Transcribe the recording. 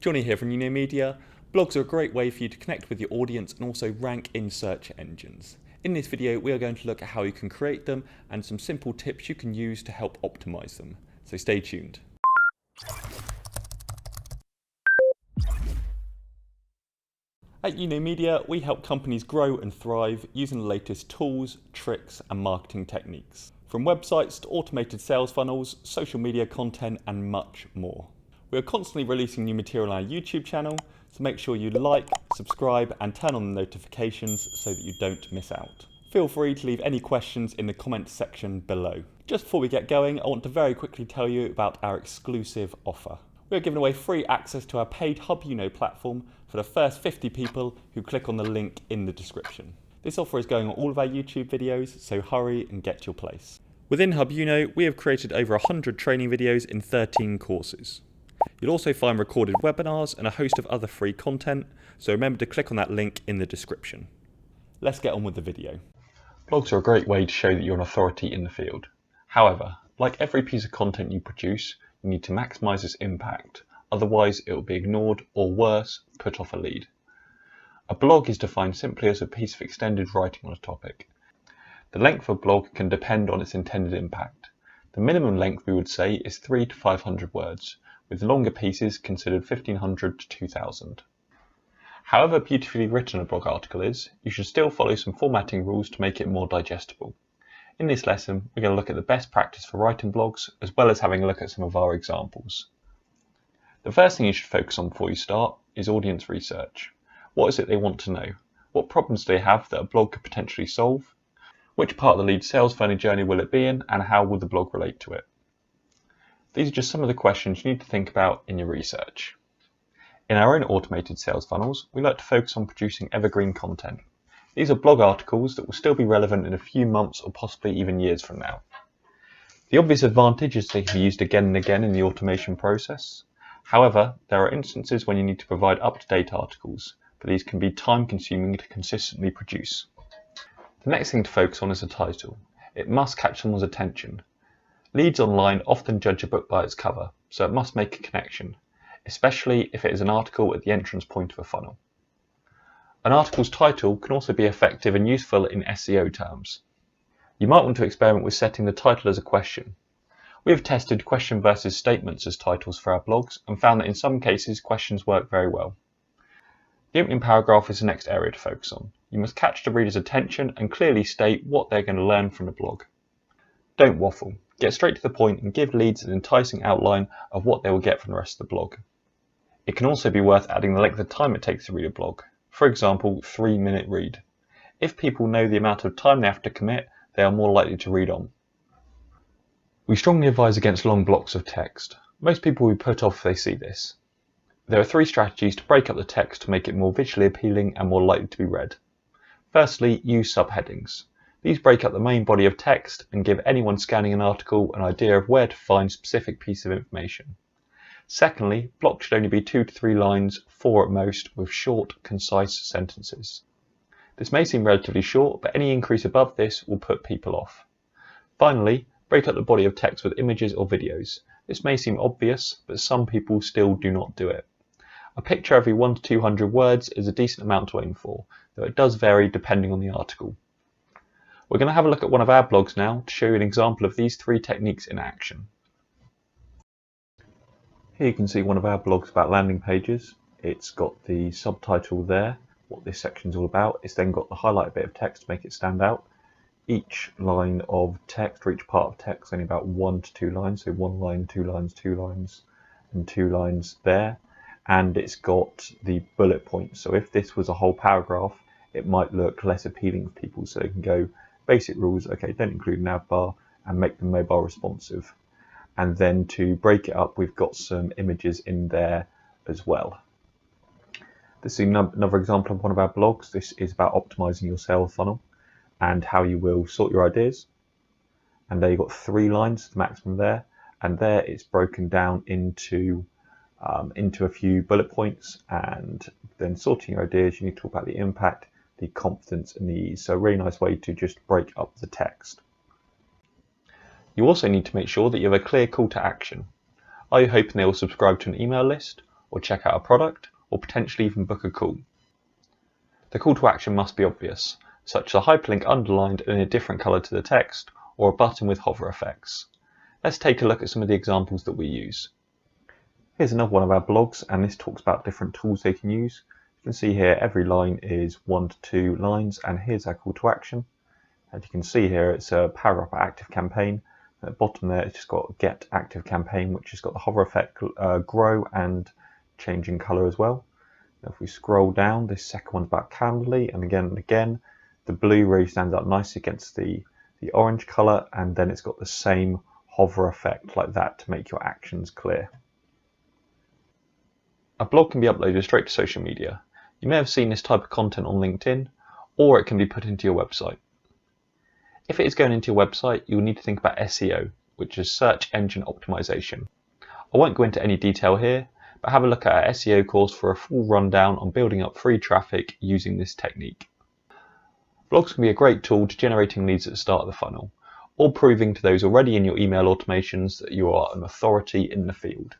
Johnny here from Media. Blogs are a great way for you to connect with your audience and also rank in search engines. In this video, we are going to look at how you can create them and some simple tips you can use to help optimize them. So stay tuned. At Media, we help companies grow and thrive using the latest tools, tricks, and marketing techniques. From websites to automated sales funnels, social media content, and much more. We are constantly releasing new material on our YouTube channel, so make sure you like, subscribe, and turn on the notifications so that you don't miss out. Feel free to leave any questions in the comments section below. Just before we get going, I want to very quickly tell you about our exclusive offer. We are giving away free access to our paid Hubunno platform for the first 50 people who click on the link in the description. This offer is going on all of our YouTube videos, so hurry and get your place. Within Hubunno, we have created over 100 training videos in 13 courses. You'll also find recorded webinars and a host of other free content, so remember to click on that link in the description. Let's get on with the video. Blogs are a great way to show that you're an authority in the field. However, like every piece of content you produce, you need to maximize its impact, otherwise it will be ignored or worse, put off a lead. A blog is defined simply as a piece of extended writing on a topic. The length of a blog can depend on its intended impact. The minimum length we would say is 300 to 500 words, with longer pieces considered 1500 to 2000. However beautifully written a blog article is, you should still follow some formatting rules to make it more digestible. In this lesson, we're going to look at the best practice for writing blogs, as well as having a look at some of our examples. The first thing you should focus on before you start is audience research. What is it they want to know? What problems do they have that a blog could potentially solve? Which part of the lead sales funnel journey will it be in, and how will the blog relate to it? These are just some of the questions you need to think about in your research. In our own automated sales funnels, we like to focus on producing evergreen content. These are blog articles that will still be relevant in a few months or possibly even years from now. The obvious advantage is they can be used again and again in the automation process. However, there are instances when you need to provide up-to-date articles, but these can be time-consuming to consistently produce. The next thing to focus on is the title. It must catch someone's attention. Leads online often judge a book by its cover, so it must make a connection, especially if it is an article at the entrance point of a funnel. An article's title can also be effective and useful in SEO terms. You might want to experiment with setting the title as a question. We have tested question versus statements as titles for our blogs and found that in some cases questions work very well. The opening paragraph is the next area to focus on. You must catch the reader's attention and clearly state what they're going to learn from the blog. Don't waffle. Get straight to the point and give leads an enticing outline of what they will get from the rest of the blog. It can also be worth adding the length of time it takes to read a blog. For example, 3-minute read. If people know the amount of time they have to commit, they are more likely to read on. We strongly advise against long blocks of text. Most people will be put off if they see this. There are 3 strategies to break up the text to make it more visually appealing and more likely to be read. Firstly, use subheadings. These break up the main body of text and give anyone scanning an article an idea of where to find a specific piece of information. Secondly, blocks should only be 2 to 3 lines, 4 at most, with short, concise sentences. This may seem relatively short, but any increase above this will put people off. Finally, break up the body of text with images or videos. This may seem obvious, but some people still do not do it. A picture every 100 to 200 words is a decent amount to aim for, though it does vary depending on the article. We're going to have a look at one of our blogs now to show you an example of these 3 techniques in action. Here you can see one of our blogs about landing pages. It's got the subtitle there, what this section is all about. It's then got the highlighted bit of text to make it stand out. Each line of text, or each part of text, only about 1 to 2 lines. So 1 line, 2 lines, 2 lines, and 2 lines there. And it's got the bullet points. So if this was a whole paragraph, it might look less appealing for people. So they can go basic rules, okay, don't include an ad bar, and make them mobile responsive. And then to break it up, we've got some images in there as well. This is another example of one of our blogs. This is about optimizing your sales funnel and how you will sort your ideas. And there you've got 3 lines, the maximum there. And there it's broken down into a few bullet points. And then sorting your ideas, you need to talk about the impact, the confidence, and the ease. So a really nice way to just break up the text. You also need to make sure that you have a clear call to action. Are you hoping they will subscribe to an email list? or check out a product, or potentially even book a call. The call to action must be obvious, such as a hyperlink underlined in a different colour to the text, or a button with hover effects. Let's take a look at some of the examples that we use. Here's another one of our blogs, and this talks about different tools they can use. You can see here every line is 1 to 2 lines, and here's our call to action. As you can see here, it's a Power Up Active Campaign. At the bottom there, it's just got Get Active Campaign, which has got the hover effect, grow, and change in colour as well. Now if we scroll down, this second one's about Calendly, and again, the blue really stands out nicely against the orange colour, and then it's got the same hover effect like that to make your actions clear. A blog can be uploaded straight to social media. You may have seen this type of content on LinkedIn, or it can be put into your website. If it is going into your website, you will need to think about SEO, which is search engine optimization. I won't go into any detail here, but have a look at our SEO course for a full rundown on building up free traffic using this technique. Blogs can be a great tool to generating leads at the start of the funnel, or proving to those already in your email automations that you are an authority in the field.